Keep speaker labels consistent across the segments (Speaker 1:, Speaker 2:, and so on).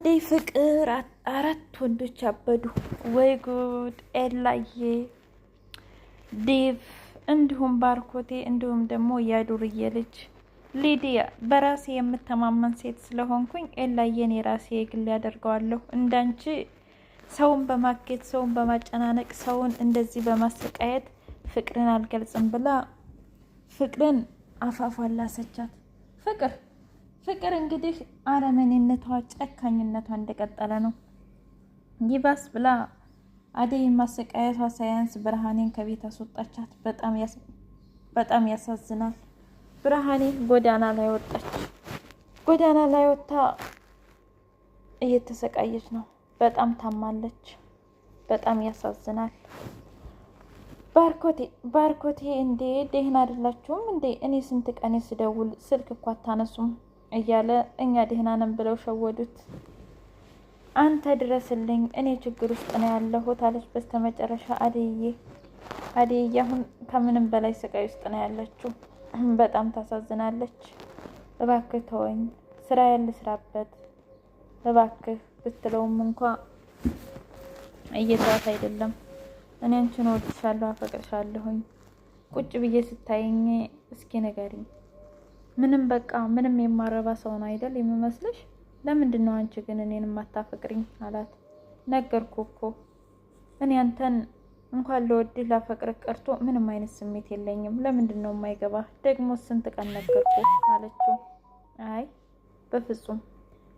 Speaker 1: አደይ ፍቅር አራት ወንዶች አበዱ። ወይ ጉድ! ኤላዬ፣ ዴቭ እንዲሁም ባርኮቴ እንዲሁም ደግሞ ያዱርዬ ልጅ ሊዲያ። በራሴ የምተማመን ሴት ስለሆንኩኝ ኤላዬን የራሴ የግል ያደርገዋለሁ። እንዳንቺ ሰውን በማገት ሰውን በማጨናነቅ ሰውን እንደዚህ በማሰቃየት ፍቅርን አልገልጽም ብላ ፍቅርን አፋፏን ላሰቻት። ፍቅር እንግዲህ አረመኔነቷ ጨካኝነቷ እንደቀጠለ ነው። ይባስ ብላ አደይ ማሰቃየቷ ሳያንስ ብርሃኔን ከቤት አስወጣቻት። በጣም ያሳዝናል። ብርሃኔ ጎዳና ላይ ወጣች። ጎዳና ላይ ወጥታ እየተሰቃየች ነው። በጣም ታማለች። በጣም ያሳዝናል። ባርኮቴ እንዴ ደህና አይደላችሁም እንዴ? እኔ ስንት ቀን ስደውል ስልክ እኮ አታነሱም እያለ እኛ ደህና ነን ብለው ሸወዱት። አንተ ድረስልኝ፣ እኔ ችግር ውስጥ ነው ያለሁት አለች። በስተመጨረሻ አደይዬ አሁን ከምንም በላይ ስቃይ ውስጥ ነው ያለችው። በጣም ታሳዝናለች። እባክህ ተወኝ፣ ስራ ልስራበት እባክህ ብትለውም እንኳ እየተዋት አይደለም። እኔ አንቺን እወድሻለሁ፣ አፈቅርሻለሁኝ። ቁጭ ብዬ ስታይኝ እስኪ ንገሪኝ፣ ምንም የማረባ ሰው ነው አይደል የሚመስልሽ? ለምንድን ነው አንቺ ግን እኔን የማታፈቅሪኝ አላት። ነገርኩ እኮ እኔ አንተን እንኳን ለወድህ ላፈቅርህ ቀርቶ ምንም አይነት ስሜት የለኝም። ለምንድን ነው የማይገባ? ደግሞ ስንት ቀን ነገርኩ አለችው። አይ በፍጹም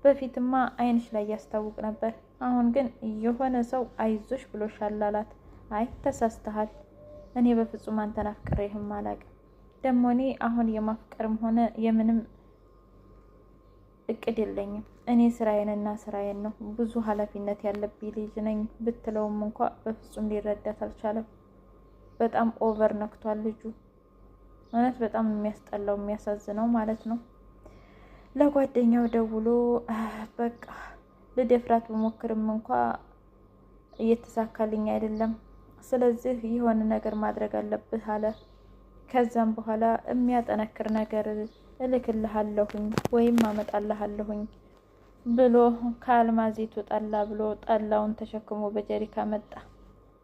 Speaker 1: በፊትማ አይንሽ ላይ ያስታውቅ ነበር። አሁን ግን የሆነ ሰው አይዞሽ ብሎሻል አላት። አይ ተሳስተሃል። እኔ በፍጹም አንተን አፍቅሬህም አላውቅም። ደግሞ እኔ አሁን የማፍቀርም ሆነ የምንም እቅድ የለኝም። እኔ ስራዬን ነው። ብዙ ኃላፊነት ያለብኝ ልጅ ነኝ ብትለውም እንኳ በፍጹም ሊረዳት አልቻለም። በጣም ኦቨር ነክቷል ልጁ። እውነት በጣም የሚያስጠላው የሚያሳዝነው ማለት ነው። ለጓደኛው ደውሎ በቃ ልደፍራት ብሞክርም እንኳ እየተሳካልኝ አይደለም። ስለዚህ የሆነ ነገር ማድረግ አለብህ አለ። ከዛም በኋላ የሚያጠነክር ነገር እልክልሃለሁኝ ወይም አመጣልሃለሁኝ ብሎ ከአልማዚቱ ጠላ ብሎ ጠላውን ተሸክሞ በጀሪካ መጣ።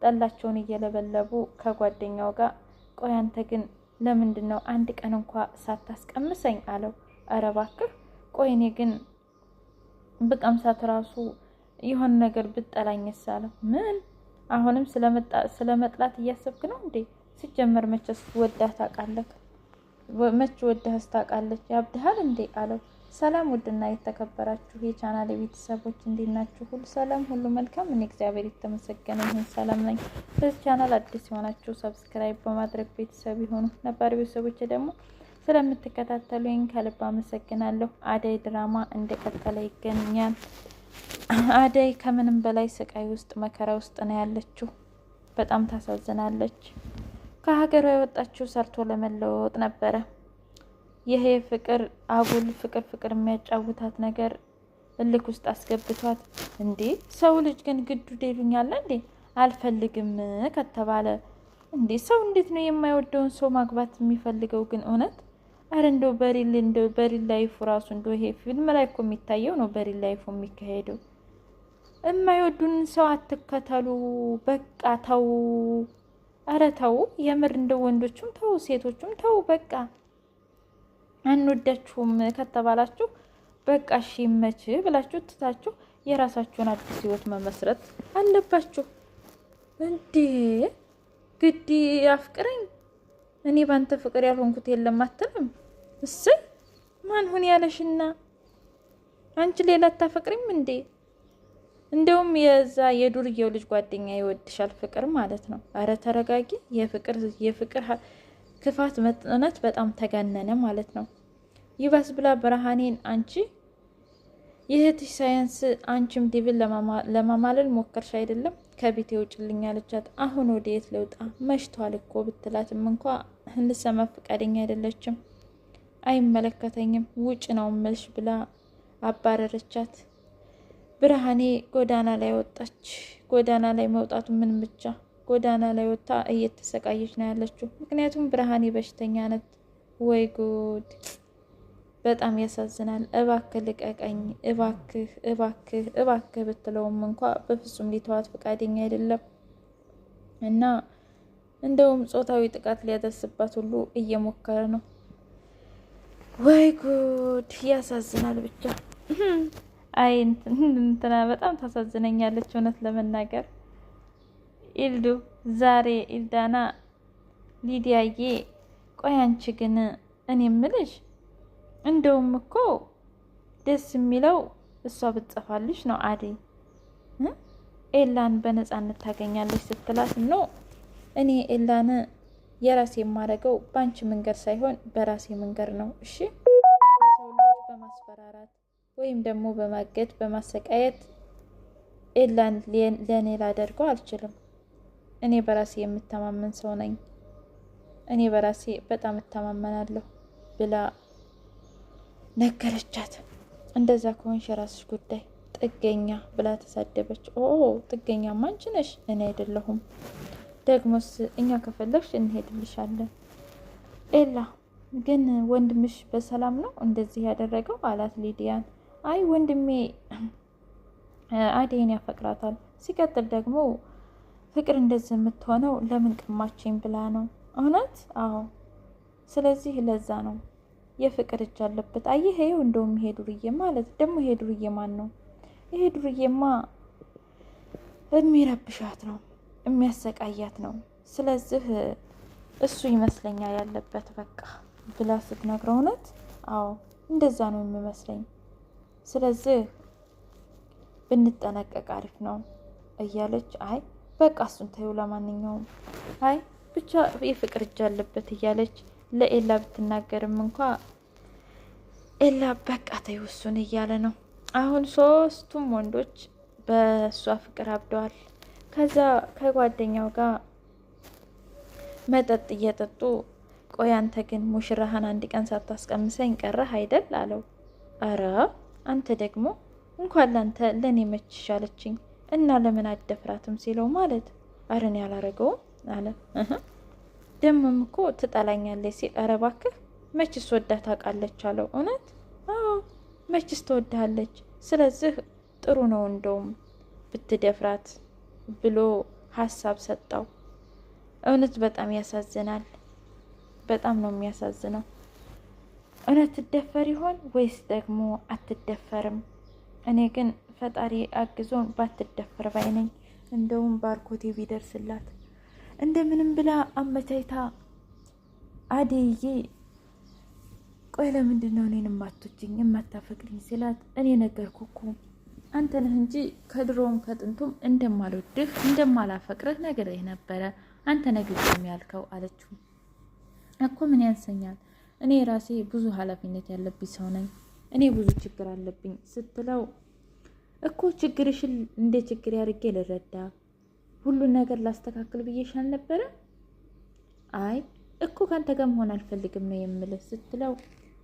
Speaker 1: ጠላቸውን እየለበለቡ ከጓደኛው ጋር ቆይ አንተ ግን ለምንድን ነው አንድ ቀን እንኳ ሳታስቀምሰኝ አለው። ኧረ እባክህ ቆይ እኔ ግን ብቀምሳት ራሱ የሆነ ነገር ብጠላኝስ አለው። ምን አሁንም ስለመጥላት እያሰብክ ነው እንዴ? ሲጀመር መቼስ ወዳህ ታውቃለህ? መቼ ወዳህስ ታውቃለች? ያብድሃል እንዴ አለው። ሰላም ውድና የተከበራችሁ የቻናል ቤተሰቦች እንዴት ናችሁ? ሁሉ ሰላም፣ ሁሉ መልካም። እኔ እግዚአብሔር የተመሰገነ ይሁን ሰላም ነኝ። በዚህ ቻናል አዲስ የሆናችሁ ሰብስክራይብ በማድረግ ቤተሰብ ይሁኑ። ነባር ቤተሰቦች ደግሞ ስለምትከታተሉኝ ከልብ አመሰግናለሁ። አደይ ድራማ እንደቀጠለ ይገኛል። አደይ ከምንም በላይ ስቃይ ውስጥ መከራ ውስጥ ነው ያለችው። በጣም ታሳዝናለች። ከሀገሯ የወጣችው ሰርቶ ለመለወጥ ነበረ። ይሄ ፍቅር አጉል ፍቅር የሚያጫውታት ነገር እልክ ውስጥ አስገብቷት። እንዴ ሰው ልጅ ግን ግዱ ይሉኛል እንዴ? አልፈልግም ከተባለ እንዴ ሰው እንዴት ነው የማይወደውን ሰው ማግባት የሚፈልገው? ግን እውነት አረ እንደው በሪል ላይፉ ራሱ እንደው ይሄ ፊልም ላይ እኮ የሚታየው ነው በሪል ላይፉ የሚካሄደው። የማይወዱን ሰው አትከተሉ፣ በቃ ተው። አረ ተው የምር እንደው ወንዶቹም ተው፣ ሴቶቹም ተው። በቃ አንወዳችሁም ከተባላችሁ በቃ እሺ ይመች ብላችሁ ትታችሁ የራሳችሁን አዲስ ህይወት መመስረት አለባችሁ። እንዴ ግዲ አፍቅረኝ እኔ ባንተ ፍቅር ያልሆንኩት የለም አትልም? እሰይ ማን ሁን ያለሽና አንቺ ሌላ አታፈቅሪም እንዴ? እንደውም የዛ የዱርዬው ልጅ ጓደኛ ይወድሻል ፍቅር ማለት ነው። አረ ተረጋጊ። የፍቅር ክፋት መጠነት በጣም ተጋነነ ማለት ነው። ይባስ ብላ ብርሃኔን አንቺ የእህትሽ ሳያንስ አንቺም ዲቪን ለማማለል ሞከርሽ አይደለም? ከቤት የውጭልኝ አለቻት። አሁን ወደ የት ልውጣ? መሽቷል እኮ ብትላትም እንኳ ልትሰማ ፈቃደኛ አይደለችም። አይመለከተኝም ውጭ ነው እምልሽ ብላ አባረረቻት። ብርሃኔ ጎዳና ላይ ወጣች። ጎዳና ላይ መውጣቱ ምን ብቻ ጎዳና ላይ ወጣ እየተሰቃየች ነው ያለችው። ምክንያቱም ብርሃኔ በሽተኛ ናት። ወይ ጉድ! በጣም ያሳዝናል። እባክህ ልቀቀኝ፣ እባክህ እባክህ እባክህ ብትለውም እንኳ በፍጹም ሊተዋት ፈቃደኛ አይደለም እና እንደውም ጾታዊ ጥቃት ሊያደርስባት ሁሉ እየሞከረ ነው። ወይ ጉድ! ያሳዝናል ብቻ። አይ እንትና በጣም ታሳዝነኛለች እውነት ለመናገር ኢልዱ ዛሬ ኢልዳና ሊዲያዬ፣ ቆይ አንቺ ግን እኔ እምልሽ እንደውም እኮ ደስ የሚለው እሷ ብትጠፋልሽ ነው አደይ ኤላን በነፃነት ታገኛለች ስትላት ነው። እኔ ኤላን የራሴ የማደርገው በአንቺ መንገድ ሳይሆን በራሴ መንገድ ነው። እሺ የሰው ልጅ በማስፈራራት ወይም ደግሞ በማገድ በማሰቃየት ኤላን ለእኔ ላደርገው አልችልም። እኔ በራሴ የምተማመን ሰው ነኝ። እኔ በራሴ በጣም እተማመናለሁ ብላ ነገረቻት። እንደዛ ከሆንሽ የራስሽ ጉዳይ ጥገኛ ብላ ተሳደበች። ኦ ጥገኛማ አንቺ ነሽ፣ እኔ አይደለሁም። ደግሞስ እኛ ከፈለግሽ እንሄድልሻለን። ኤላ ግን ወንድምሽ በሰላም ነው እንደዚህ ያደረገው አላት ሊዲያን። አይ ወንድሜ አደይን ያፈቅራታል። ሲቀጥል ደግሞ ፍቅር እንደዚህ የምትሆነው ለምን ቀማችኝ ብላ ነው። እውነት? አዎ። ስለዚህ ለዛ ነው የፍቅር እጅ አለበት። አየህ ይኸው እንደውም ይሄ ዱርዬ ማለት ደግሞ ይሄ ዱርዬ ማን ነው? ይሄ ዱርዬማ የሚረብሻት ነው የሚያሰቃያት ነው። ስለዚህ እሱ ይመስለኛል ያለበት በቃ ብላ ስትነግረው እውነት? አዎ እንደዛ ነው የሚመስለኝ። ስለዚህ ብንጠነቀቅ አሪፍ ነው እያለች አይ በቃ እሱን ተይው፣ ለማንኛውም አይ ብቻ የፍቅር እጅ አለበት እያለች ለኤላ ብትናገርም እንኳ ኤላ በቃ ተይው እሱን እያለ ነው። አሁን ሶስቱም ወንዶች በእሷ ፍቅር አብደዋል። ከዛ ከጓደኛው ጋር መጠጥ እየጠጡ ቆይ አንተ ግን ሙሽራህን አንድ ቀን ሳታስቀምሰኝ ቀረህ አይደል አለው። አረ አንተ ደግሞ እንኳን ላንተ ለእኔ መች ሻለችኝ እና ለምን አደፍራትም ሲለው ማለት አረን ያላረገውም አለ። ደሞም እኮ ትጠላኛለች ሲል አረ እባክህ መችስ ወዳ ታውቃለች አለው። እውነት? አዎ መችስ ትወድሃለች። ስለዚህ ጥሩ ነው እንደውም ብትደፍራት ብሎ ሀሳብ ሰጠው። እውነት በጣም ያሳዝናል። በጣም ነው የሚያሳዝነው። እውነት ትደፈር ይሆን ወይስ ደግሞ አትደፈርም? እኔ ግን ፈጣሪ አግዞን ባትደፈር ባይ ነኝ። እንደውም ባርኮቴ ቢደርስላት እንደምንም ብላ አመቻይታ አደይዬ ቆይ ለምንድን ነው እኔን የማትወጂኝ የማታፈቅሪኝ ሲላት እኔ ነገርኩ እኮ አንተ ነህ እንጂ ከድሮም ከጥንቱም እንደማልወድህ እንደማላፈቅርህ ነግሬህ ነበረ። አንተ ነግሬህ ያልከው አለችው። እኮ ምን ያንሰኛል? እኔ ራሴ ብዙ ኃላፊነት ያለብኝ ሰው ነኝ። እኔ ብዙ ችግር አለብኝ ስትለው እኮ ችግርሽን እንደ ችግር ያርጌ ልረዳ ሁሉን ነገር ላስተካክል ብዬሽ አልነበረ? አይ እኮ ካንተ ጋር መሆን አልፈልግም ነው የምልህ ስትለው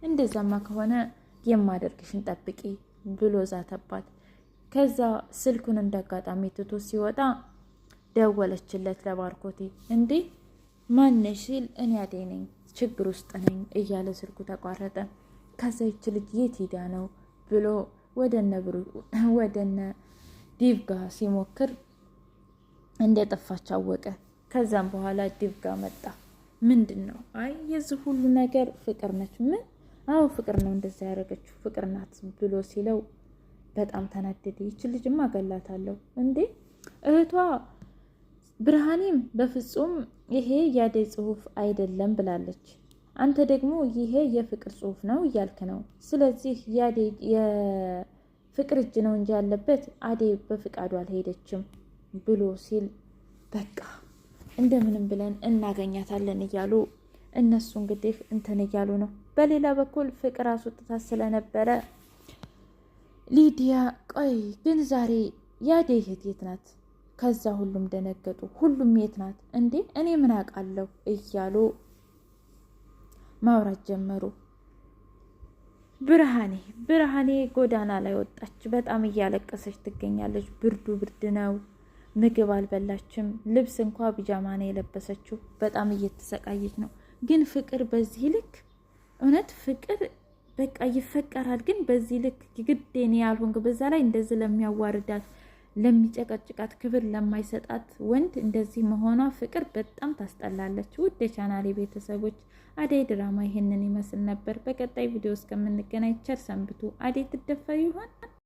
Speaker 1: እንደዛማ ከሆነ የማደርግሽን ጠብቂ ብሎ ዛተባት። ከዛ ስልኩን እንዳጋጣሚ ትቶ ሲወጣ ደወለችለት ለባርኮቴ። እንዴ ማነሽ ሲል እኔ አደይ ነኝ ችግር ውስጥ ነኝ እያለ ስልኩ ተቋረጠ። ከዛ ይች ልጅ የት ሄዳ ነው ብሎ ወደነ ዲቭ ጋር ሲሞክር እንደጠፋች አወቀ። ከዛም በኋላ ዲቭ ጋር መጣ። ምንድን ነው? አይ የዚህ ሁሉ ነገር ፍቅር ነች። ምን? አዎ ፍቅር ነው እንደዛ ያደረገችው ፍቅር ናት ብሎ ሲለው በጣም ተናደደ። ይች ልጅማ አገላታለሁ። እንዴ እህቷ ብርሃኔም በፍጹም ይሄ የአደይ ጽሑፍ አይደለም ብላለች። አንተ ደግሞ ይሄ የፍቅር ጽሑፍ ነው እያልክ ነው። ስለዚህ የፍቅር እጅ ነው እንጂ ያለበት አደይ በፍቃዱ አልሄደችም ብሎ ሲል በቃ እንደምንም ብለን እናገኛታለን እያሉ እነሱ እንግዲህ እንትን እያሉ ነው። በሌላ በኩል ፍቅር አስወጥታ ስለነበረ ሊዲያ ቆይ ግን ዛሬ የአደይ እህት የት ናት? ከዛ ሁሉም ደነገጡ። ሁሉም የት ናት እንዴ እኔ ምን አውቃለሁ እያሉ ማውራት ጀመሩ። ብርሃኔ ጎዳና ላይ ወጣች። በጣም እያለቀሰች ትገኛለች። ብርዱ ብርድ ነው። ምግብ አልበላችም። ልብስ እንኳ ቢጃማ ነው የለበሰችው። በጣም እየተሰቃየች ነው። ግን ፍቅር በዚህ ልክ እውነት ፍቅር በቃ ይፈቀራል። ግን በዚህ ልክ ግዴኔ ያልሆንክ በዛ ላይ እንደዚህ ለሚያዋርዳት ለሚጨቀጭቃት ክብር ለማይሰጣት ወንድ እንደዚህ መሆኗ ፍቅር በጣም ታስጠላለች። ውድ የቻናሌ ቤተሰቦች አደይ ድራማ ይሄንን ይመስል ነበር። በቀጣይ ቪዲዮ እስከምንገናኝ ቸር ሰንብቱ። አደይ ትደፈር ይሆን?